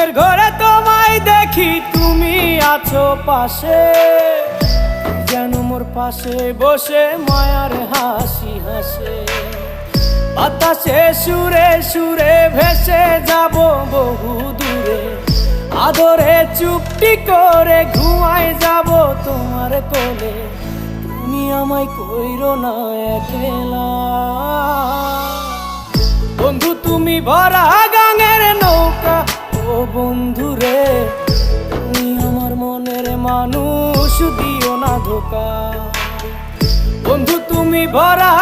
ঘুমের ঘরে তোমায় দেখি, তুমি আছো পাশে, যেন মোর পাশে বসে মায়ার হাসি হাসে। বাতাসে সুরে সুরে ভেসে যাব বহু দূরে, আদরে চুপটি করে ঘুমায় যাব তোমার কোলে। তুমি আমায় কইরো না একলা বন্ধু, তুমি ভরা গাঙের নৌকা। ও বন্ধু রে, তুমি আমার মনের মানুষ, দিও না ধোকা। বন্ধু তুমি ভরা